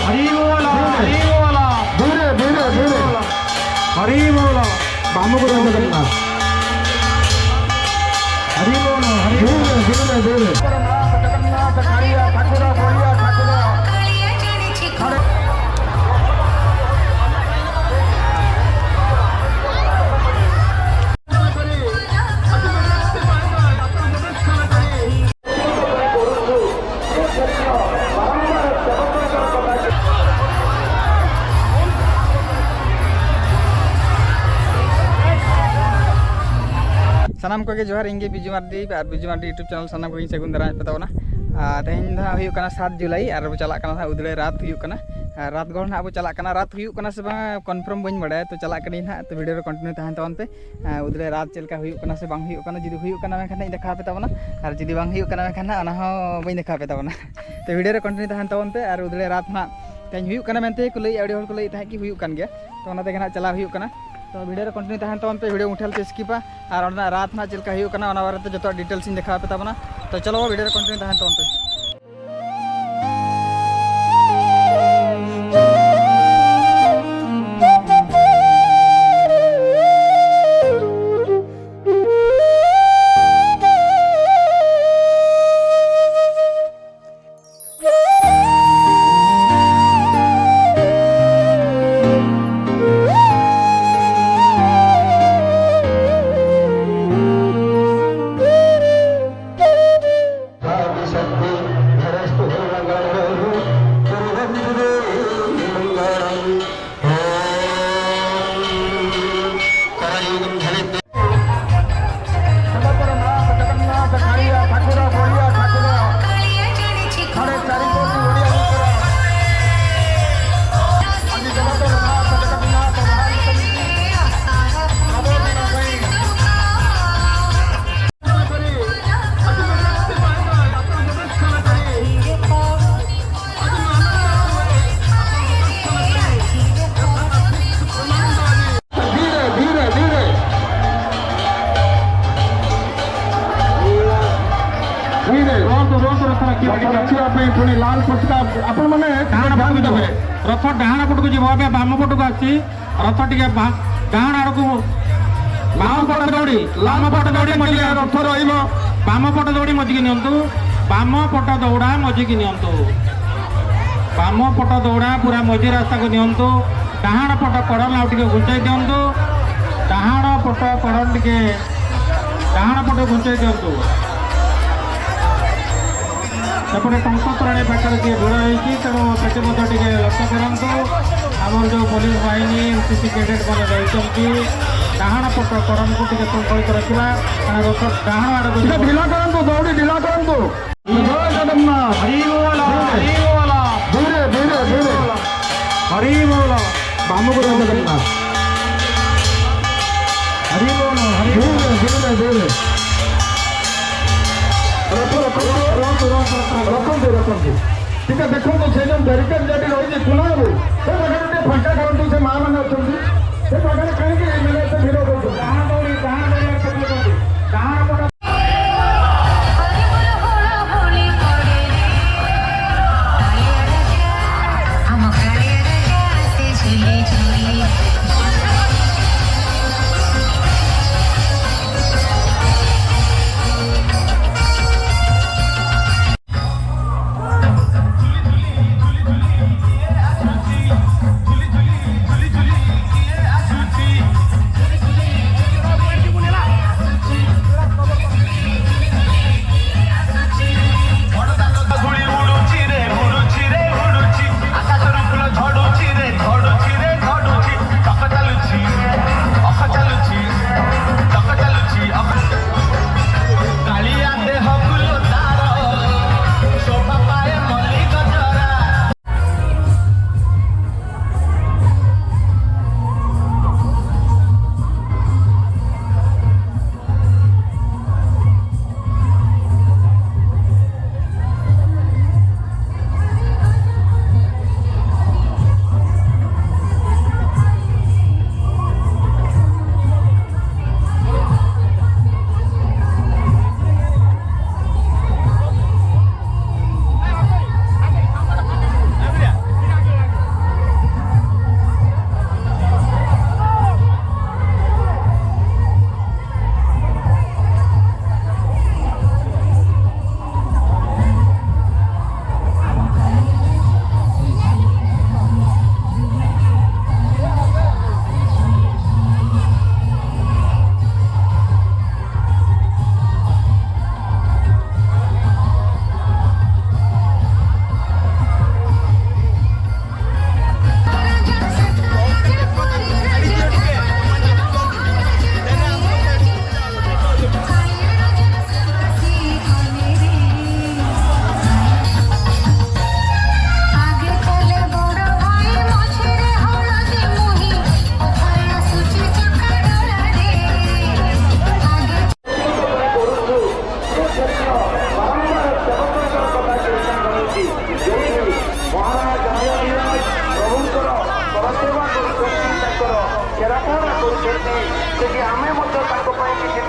हरी बोला हरी बोला धीरे धीरे धीरे हरी बोला बामू को जगन्नाथ हरी बोला हरी धीरे धीरे धीरे जगन्नाथ कालिया ठाकुर बोलिया ठाकुर सानाम को जोहार इंगे बिजू मार्डी और बिजू मार्डी यूट्यूब चैनल सानाम को सगुन दारा पतावना तेहन दा 7 जुलाई और अब चला उदड़े रात रात गौर ना अब चला रात से कन्फर्म बी बड़ा तो चला तो वीडियो कंटिन्यू तहन तबन पे उदड़े रात चलका से जुदी मैं देखा पे तबना और जुदी मैं बी देखा पे तबना तो वीडियो कंटिन्यू तहन तबन पे और उदड़े रात ना तेहन मेनते को लई अड़ी को लई कि तो ना चला तो वीडियो कंटिन्यू तहन तबन पे वीडियो मुठल पे स्किपा और रात ना चलका बारे जो डिटेल्स देखा पे तबना तो चलो वीडियो कंटिन्यू तहन तबन पे पुणी लाल पटका आपण माने डाहाण पट को देबे रथ डाहाण पट को जीव बे बाम पट को आसी रथ टिके डाहाण आड़ को बाम पट दौड़ी लाम पट दौड़ी मजी रथ रहिबो बाम पट दौड़ी मजी के नियंतु बाम पट दौड़ा मजी के नियंतु बाम पट दौड़ा पूरा मजी रास्ता को नियंतु डाहाण पट कड़ल आ टिके घुंचाई दियंतु डाहाण पट कड़ल टिके डाहाण पट घुंचाई दियंतु सेपटे टंकतराणी पाखे किए भिड़ होती तेणु से लक्ष्य करूँ आमर जो पुलिस बाहिनी एनसीसी कैडेट मैंने रही डाहाण पट कड़न को संकलित रखा रथ डाहाण आड़ को ढिला करूँ दौड़ी ढिला करूँ जगन्नाथ हरी बोला हरी बोला धीरे धीरे धीरे हरी बोला बामू को जगन्नाथ हरी बोला हरी धीरे धीरे धीरे रखते ठीक है देखो से जो बैरिकेड जब रही कुणारू से फाँका करूँ से माँ मैंने अच्छे कहीं भिड़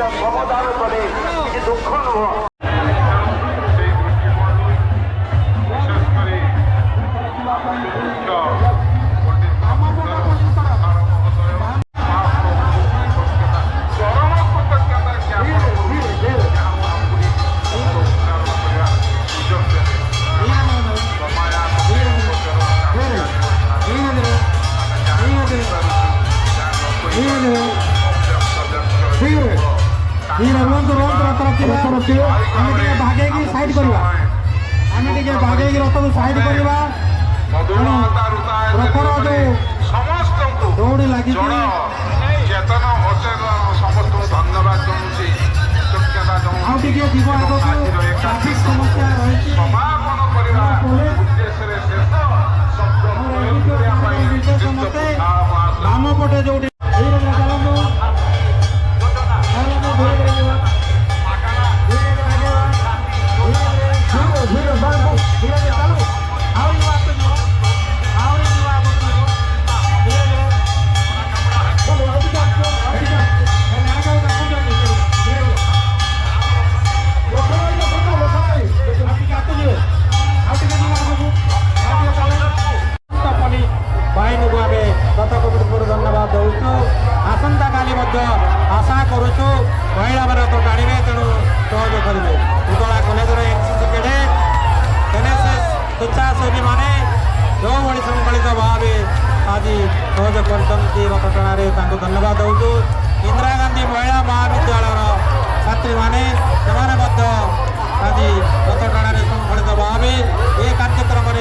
ସମଦାନ କଲେ କିଛି ଦୁଃଖ ନୁହଁ। भागेगी साइड करवा आम टे भागेगी रथ को साइड करवा रथर जो दौड़ी लगी चेतन समस्त धन्यवाद जनाऊँगी आउ टे जीव आग ट्राफिक समस्या रही समापन करने उद्देश्य शेष समस्ते बाम पटे जो धन्यवाद दौचु आसंता काली आशा करुचु महिला मैंने तो टाणवे तेणु सहयोग करेंगे उदला कलेजर एनसीसी कैडेट एनएसएस स्वेच्छासेवी मैंने जो भाई संकलित भाव आज सहयोग कर रथ टणारे धन्यवाद दौचु इंदिरा गांधी महिला महाविद्यालय छात्री मैंने आज रथ टणारे संकलित भाव ये कार्यक्रम